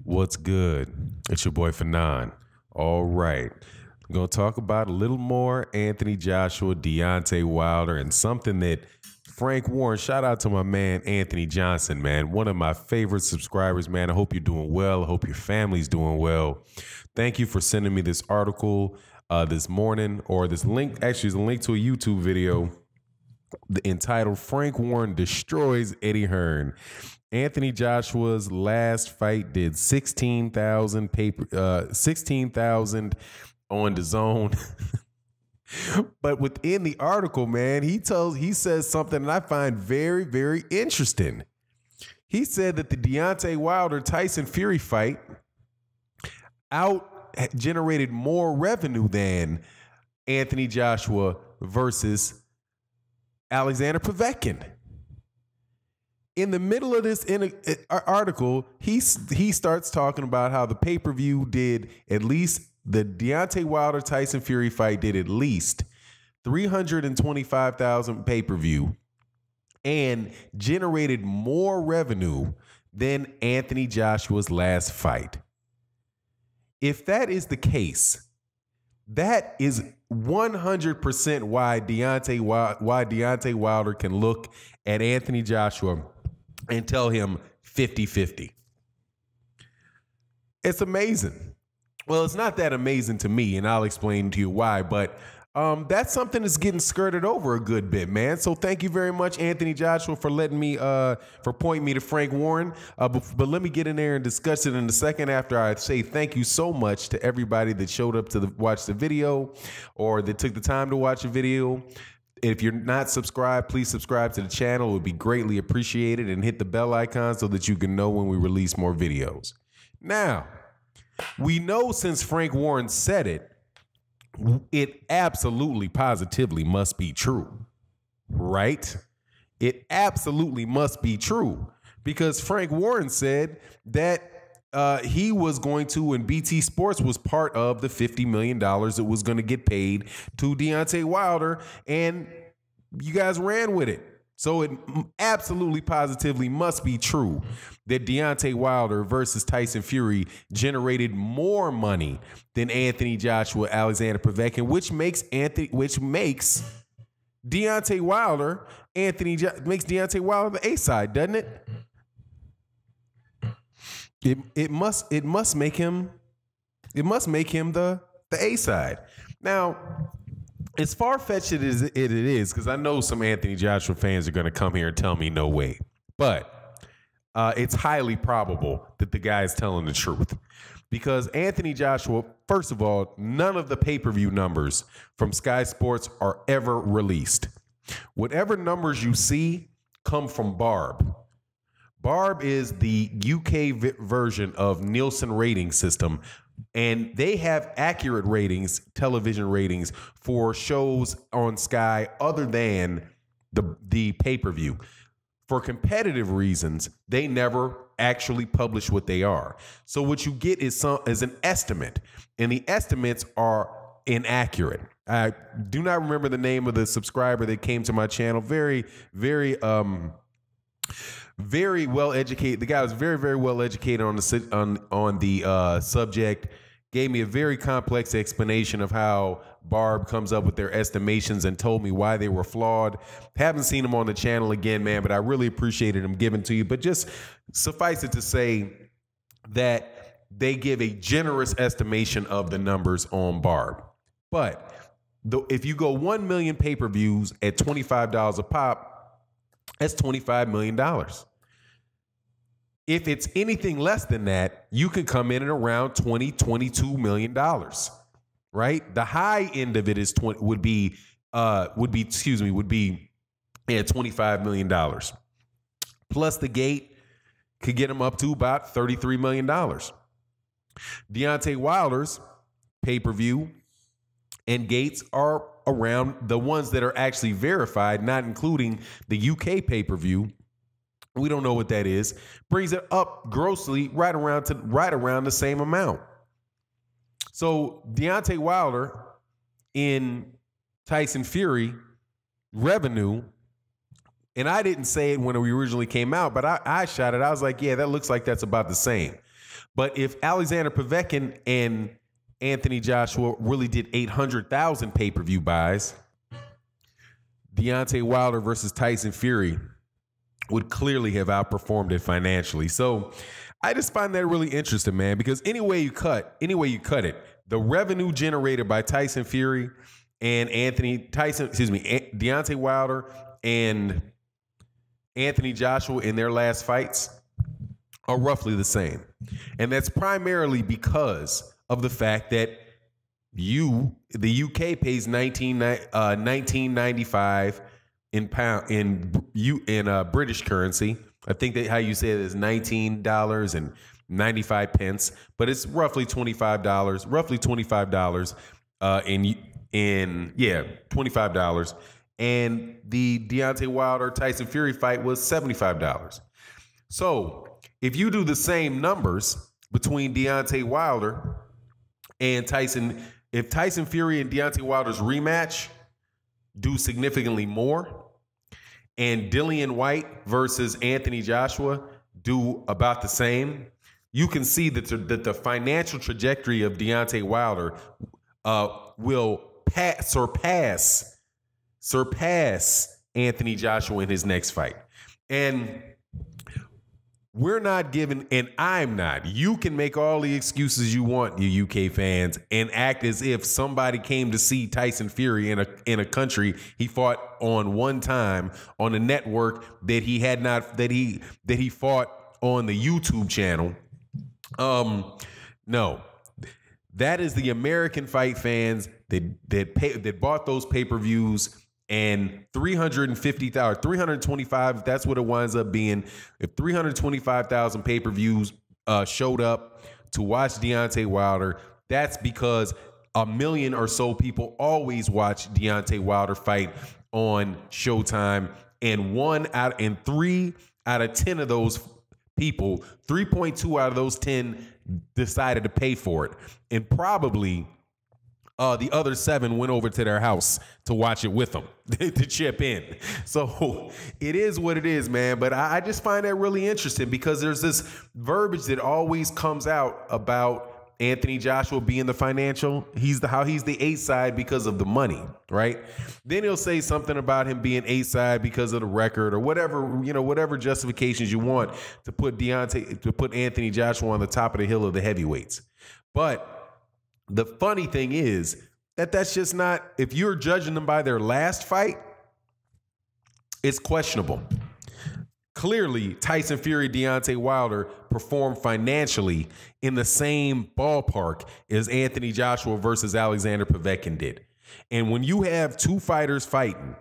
What's good? It's your boy Fanon. All right. I'm going to talk about a little more Anthony Joshua, Deontay Wilder, and something that Frank Warren, shout out to my man Anthony Johnson, man. One of my favorite subscribers, man. I hope you're doing well. I hope your family's doing well. Thank you for sending me this article this morning, or this link. Actually, it's a link to a YouTube video entitled Frank Warren Destroys Eddie Hearn. Anthony Joshua's last fight did 16,000 on the zone. But within the article, man, he says something that I find very, very interesting. He said that the Deontay Wilder Tyson Fury fight generated more revenue than Anthony Joshua versus Alexander Povetkin. In the middle of this article, he starts talking about how the pay-per-view did at least, the Deontay Wilder Tyson Fury fight did at least 325,000 pay-per-view and generated more revenue than Anthony Joshua's last fight. If that is the case, that is 100% why Deontay Wilder can look at Anthony Joshua and tell him 50-50. It's amazing. Well, it's not that amazing to me, and I'll explain to you why, but that's something that's getting skirted over a good bit, man. So thank you very much, Anthony Joshua, for letting me, for pointing me to Frank Warren. But let me get in there and discuss it in a second after I say thank you so much to everybody that showed up to watch the video, or that took the time to watch the video. If you're not subscribed, please subscribe to the channel. It would be greatly appreciated, and hit the bell icon so that you can know when we release more videos. Now, we know since Frank Warren said it, it absolutely, positively must be true, right? It absolutely must be true, because Frank Warren said that he was going to, and BT Sports was part of the $50 million that was going to get paid to Deontay Wilder, and you guys ran with it. So it absolutely, positively must be true that Deontay Wilder versus Tyson Fury generated more money than Anthony Joshua, Alexander Povetkin, which makes Deontay Wilder the A side, doesn't it? It must make him the A side. Now, as far-fetched as it is, because I know some Anthony Joshua fans are going to come here and tell me no way, but it's highly probable that the guy is telling the truth, because Anthony Joshua, first of all, none of the pay-per-view numbers from Sky Sports are ever released. Whatever numbers you see come from Barb. Barb is the UK version of Nielsen rating system, and they have accurate ratings, television ratings, for shows on Sky other than the pay-per-view. For competitive reasons, they never actually publish what they are. So what you get is an estimate, and the estimates are inaccurate. I do not remember the name of the subscriber that came to my channel. Very, very well educated. The guy was very, very well educated on the subject. Gave me a very complex explanation of how Barb comes up with their estimations, and told me why they were flawed. Haven't seen him on the channel again, man, but I really appreciated him giving to you. But just suffice it to say that they give a generous estimation of the numbers on Barb. But if you go 1 million pay-per-views at $25 a pop, that's $25 million. If it's anything less than that, you can come in at around $22 million, right? The high end of it would be $25 million. Plus the gate could get them up to about $33 million. Deontay Wilder's pay-per-view and gates are around, the ones that are actually verified, not including the UK pay-per-view. We don't know what that is. Brings it up grossly right around the same amount. So Deontay Wilder in Tyson Fury revenue, and I didn't say it when we originally came out, but I shot it. I was like, yeah, that looks like that's about the same. But if Alexander Povetkin and Anthony Joshua really did 800,000 pay-per-view buys, Deontay Wilder versus Tyson Fury would clearly have outperformed it financially. So I just find that really interesting, man, because any way you cut it, the revenue generated by Tyson Fury and Deontay Wilder and Anthony Joshua in their last fights are roughly the same. And that's primarily because of the fact that the UK pays $19.95 in British currency. I think that how you say it is $19.95, but it's roughly $25. Roughly $25 $25. And the Deontay Wilder Tyson Fury fight was $75. So if you do the same numbers between Deontay Wilder and Tyson, if Tyson Fury and Deontay Wilder's rematch do significantly more, and Dillian White versus Anthony Joshua do about the same, you can see that the financial trajectory of Deontay Wilder will surpass Anthony Joshua in his next fight. And we're not giving, and I'm not. You can make all the excuses you want, you UK fans, and act as if somebody came to see Tyson Fury in a country he fought on one time on a network that he had not, that he fought on the YouTube channel. No, that is the American fight fans that bought those pay-per-views. And 350,000, 325, that's what it winds up being. If 325,000 pay-per-views showed up to watch Deontay Wilder, that's because a million or so people always watch Deontay Wilder fight on Showtime. And 3 out of 10 of those people, 3.2 out of those 10 decided to pay for it. And probably the other 7 went over to their house to watch it with them, to chip in. So it is what it is, man. But I just find that really interesting because there's this verbiage that always comes out about Anthony Joshua being the financial. How he's the A side because of the money, right? Then he'll say something about him being A side because of the record or whatever, whatever justifications you want to put Anthony Joshua on the top of the hill of the heavyweights. But the funny thing is that that's just not, if you're judging them by their last fight, it's questionable. Clearly, Tyson Fury, Deontay Wilder performed financially in the same ballpark as Anthony Joshua versus Alexander Povetkin did. And when you have two fighters fighting,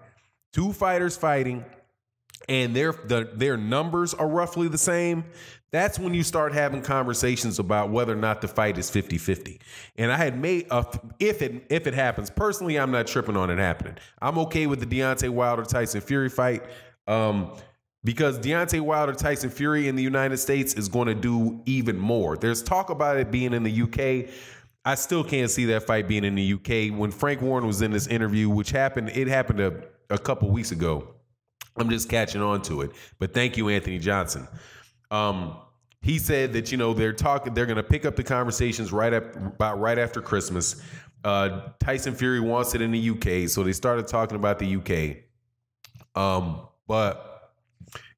and their numbers are roughly the same, that's when you start having conversations about whether or not the fight is 50-50. And I had made, if it happens, personally, I'm not tripping on it happening. I'm okay with the Deontay Wilder-Tyson Fury fight because Deontay Wilder-Tyson Fury in the United States is going to do even more. There's talk about it being in the UK. I still can't see that fight being in the UK. When Frank Warren was in this interview, which happened a couple weeks ago, I'm just catching on to it. But thank you, Anthony Johnson. He said that, they're going to pick up the conversations right after Christmas. Tyson Fury wants it in the UK, so they started talking about the UK. But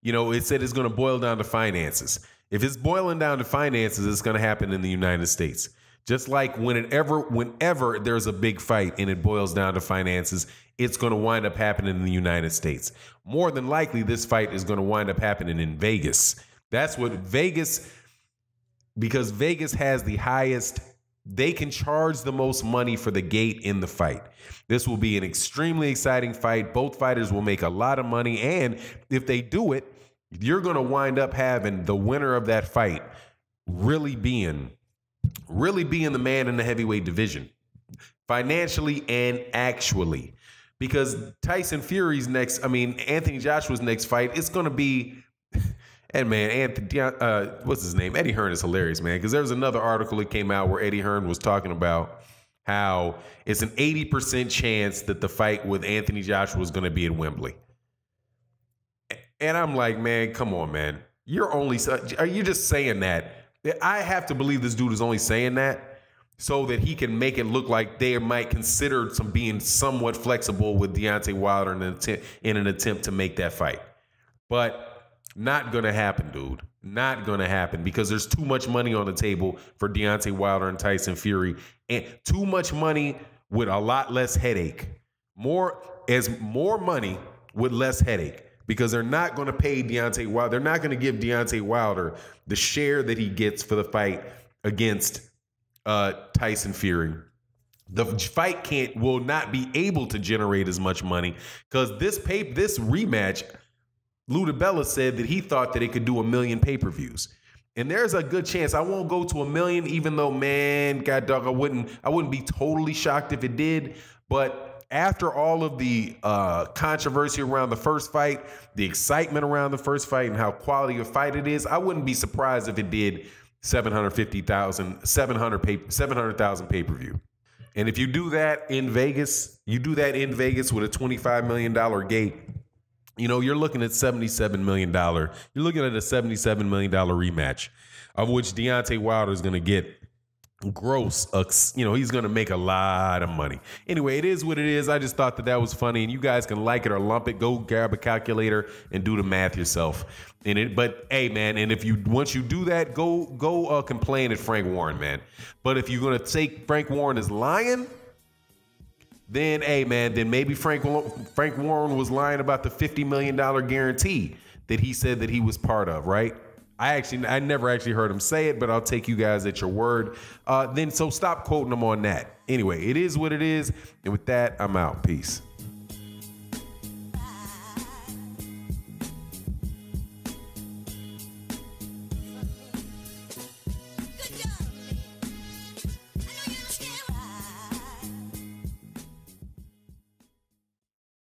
it said it's going to boil down to finances. If it's boiling down to finances, it's going to happen in the United States. Just like whenever there's a big fight and it boils down to finances, it's going to wind up happening in the United States. More than likely, this fight is going to wind up happening in Vegas. That's what because Vegas has the highest, they can charge the most money for the gate in the fight. This will be an extremely exciting fight. Both fighters will make a lot of money. And if they do it, you're going to wind up having the winner of that fight really being the man in the heavyweight division, financially and actually. Because Anthony Joshua's next fight, it's going to be, and man, what's his name? Eddie Hearn is hilarious, man. Because there was another article that came out where Eddie Hearn was talking about how it's an 80% chance that the fight with Anthony Joshua is going to be at Wembley. And I'm like, man, come on, man. Are you just saying that I have to believe this dude is only saying that so that he can make it look like they might consider some being somewhat flexible with Deontay Wilder in an attempt to make that fight. But not going to happen, dude. Not going to happen because there's too much money on the table for Deontay Wilder and Tyson Fury, and too much money with a lot less headache. More money with less headache, because they're not going to pay Deontay Wilder. They're not going to give Deontay Wilder the share that he gets for the fight against Tyson Fury. The fight will not be able to generate as much money because this rematch, Ludabella said that he thought that it could do 1 million pay-per-views. And there's a good chance I won't go to 1 million, even though, man, God dog, I wouldn't be totally shocked if it did. But after all of the controversy around the first fight, the excitement around the first fight, and how quality of fight it is, I wouldn't be surprised if it did 700,000 pay-per-view. And if you do that in Vegas, with a $25 million gate, you're looking at $77 million. You're looking at a $77 million rematch, of which Deontay Wilder is going to get gross. He's going to make a lot of money. Anyway, it is what it is. I just thought that was funny, and you guys can like it or lump it. Go grab a calculator and do the math yourself. But hey, man, and once you do that, go complain at Frank Warren, man. But if you're going to take Frank Warren as lying, then maybe Frank Warren was lying about the $50 million guarantee that he said that he was part of, right? I never actually heard him say it, but I'll take you guys at your word. So stop quoting him on that. Anyway, it is what it is. And with that, I'm out. Peace.